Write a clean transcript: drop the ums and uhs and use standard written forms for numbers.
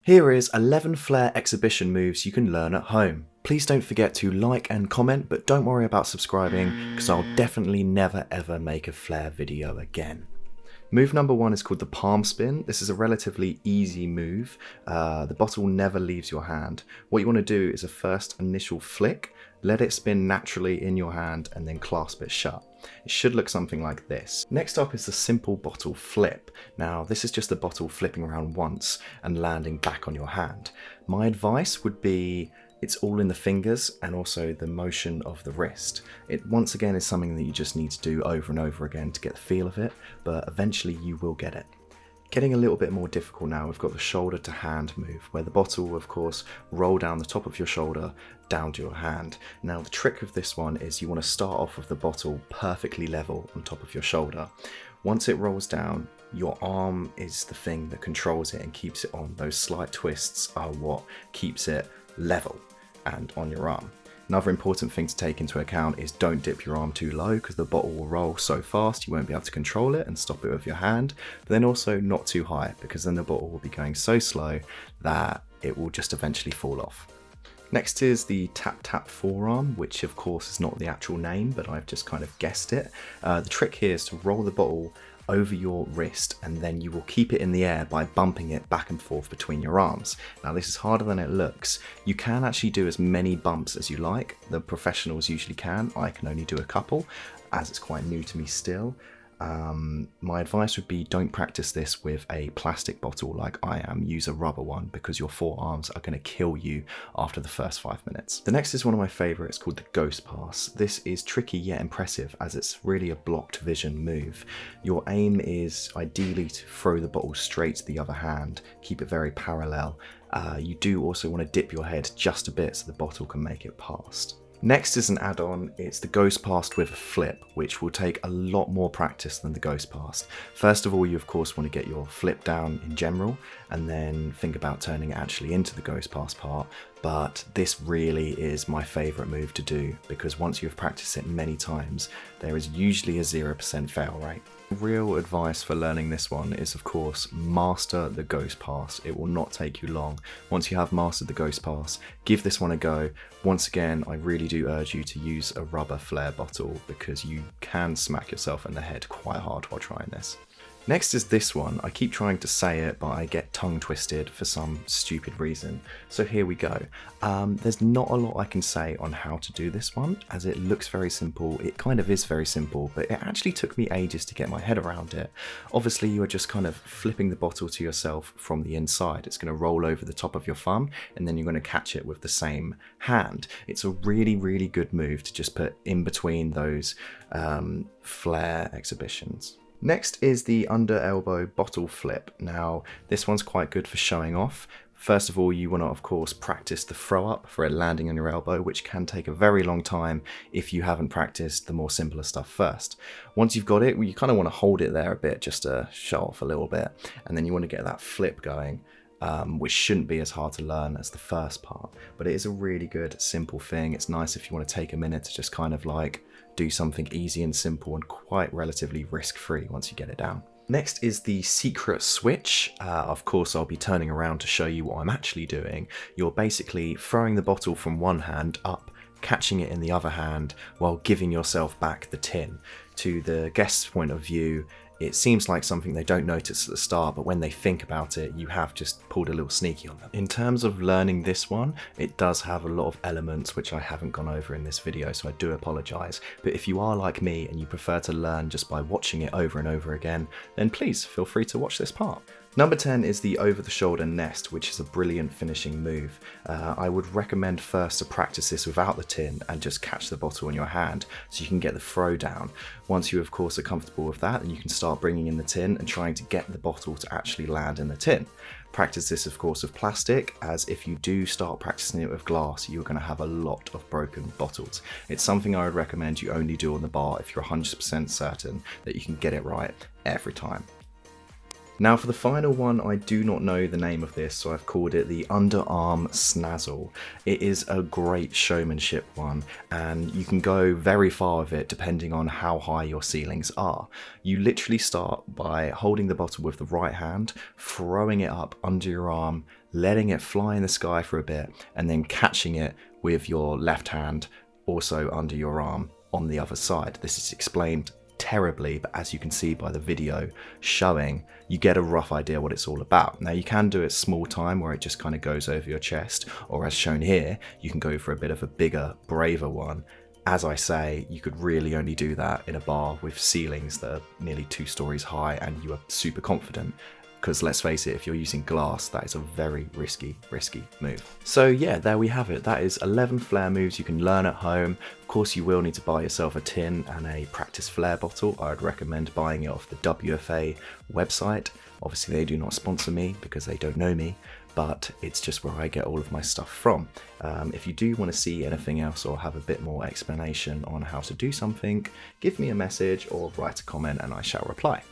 Here is 11 Flair exhibition moves you can learn at home. Please don't forget to like and comment, but don't worry about subscribing because I'll definitely never ever make a Flair video again. Move number 1 is called the palm spin. This is a relatively easy move. The bottle never leaves your hand. What you want to do is a first initial flick, let it spin naturally in your hand and then clasp it shut. It should look something like this. Next up is the simple bottle flip. Now this is just the bottle flipping around once and landing back on your hand. My advice would be it's all in the fingers and also the motion of the wrist. It once again is something that you just need to do over and over again to get the feel of it, but eventually you will get it. Getting a little bit more difficult now, we've got the shoulder to hand move, where the bottle will of course roll down the top of your shoulder down to your hand. Now the trick of this one is you want to start off with the bottle perfectly level on top of your shoulder. Once it rolls down, your arm is the thing that controls it and keeps it on. Those slight twists are what keeps it level and on your arm. Another important thing to take into account is don't dip your arm too low because the bottle will roll so fast you won't be able to control it and stop it with your hand, but then also not too high because then the bottle will be going so slow that it will just eventually fall off. Next is the tap tap forearm, which of course is not the actual name, but I've just kind of guessed it. The trick here is to roll the bottle over your wrist and then you will keep it in the air by bumping it back and forth between your arms. Now this is harder than it looks. You can actually do as many bumps as you like. The professionals usually can. I can only do a couple as it's quite new to me still. My advice would be don't practice this with a plastic bottle like I am. Use a rubber one because your forearms are going to kill you after the first 5 minutes. The next is one of my favorites called the ghost pass. This is tricky yet impressive as it's really a blocked vision move. Your aim is ideally to throw the bottle straight to the other hand, keep it very parallel. You do also want to dip your head just a bit so the bottle can make it past. Next is an add-on, it's the ghost pass with a flip, which will take a lot more practice than the ghost pass. First of all, you of course want to get your flip down in general, and then think about turning it actually into the ghost pass part, but this really is my favourite move to do, because once you've practiced it many times, there is usually a 0% fail rate. Real advice for learning this one is of course master the ghost pass. It will not take you long. Once you have mastered the ghost pass, give this one a go. Once again, I really do urge you to use a rubber Flair bottle because you can smack yourself in the head quite hard while trying this. Next is this one. I keep trying to say it, but I get tongue twisted for some stupid reason. So here we go. There's not a lot I can say on how to do this one, as it looks very simple. It kind of is very simple, but it actually took me ages to get my head around it. Obviously, you are just kind of flipping the bottle to yourself from the inside. It's going to roll over the top of your thumb, and then you're going to catch it with the same hand. It's a really, really good move to just put in between those Flair exhibitions. Next is the under elbow bottle flip. Now this one's quite good for showing off. First of all, you want to of course practice the throw up for it landing on your elbow, which can take a very long time if you haven't practiced the more simpler stuff first. Once you've got it, you kind of want to hold it there a bit just to show off a little bit, and then you want to get that flip going. Which shouldn't be as hard to learn as the first part, but it is a really good simple thing. It's nice if you want to take a minute to just kind of like do something easy and simple and quite relatively risk-free once you get it down. Next is the secret switch. Of course, I'll be turning around to show you what I'm actually doing. You're basically throwing the bottle from one hand up, catching it in the other hand while giving yourself back the tin. To the guest's point of view, it seems like something they don't notice at the start, but when they think about it, you have just pulled a little sneaky on them. In terms of learning this one, it does have a lot of elements which I haven't gone over in this video, so I do apologise. But if you are like me and you prefer to learn just by watching it over and over again, then please feel free to watch this part. Number 10 is the over-the-shoulder nest, which is a brilliant finishing move. I would recommend first to practice this without the tin and just catch the bottle in your hand so you can get the throw down. Once you of course are comfortable with that, then you can start bringing in the tin and trying to get the bottle to actually land in the tin. Practice this of course with plastic, as if you do start practicing it with glass, you're going to have a lot of broken bottles. It's something I would recommend you only do on the bar if you're 100% certain that you can get it right every time. Now for the final one, I do not know the name of this, so I've called it the underarm snazzle. It is a great showmanship one, and you can go very far with it depending on how high your ceilings are. You literally start by holding the bottle with the right hand, throwing it up under your arm, letting it fly in the sky for a bit, and then catching it with your left hand also under your arm on the other side. This is explained terribly, but as you can see by the video showing, you get a rough idea what it's all about. Now you can do it small time where it just kind of goes over your chest, or as shown here, you can go for a bit of a bigger, braver one. As I say, you could really only do that in a bar with ceilings that are nearly 2 stories high and you are super confident. Because let's face it, if you're using glass, that is a very risky move. So yeah, there we have it. That is 11 Flair moves you can learn at home. Of course, you will need to buy yourself a tin and a practice Flair bottle. I would recommend buying it off the WFA website. Obviously, they do not sponsor me because they don't know me, but it's just where I get all of my stuff from. If you do want to see anything else or have a bit more explanation on how to do something, give me a message or write a comment and I shall reply.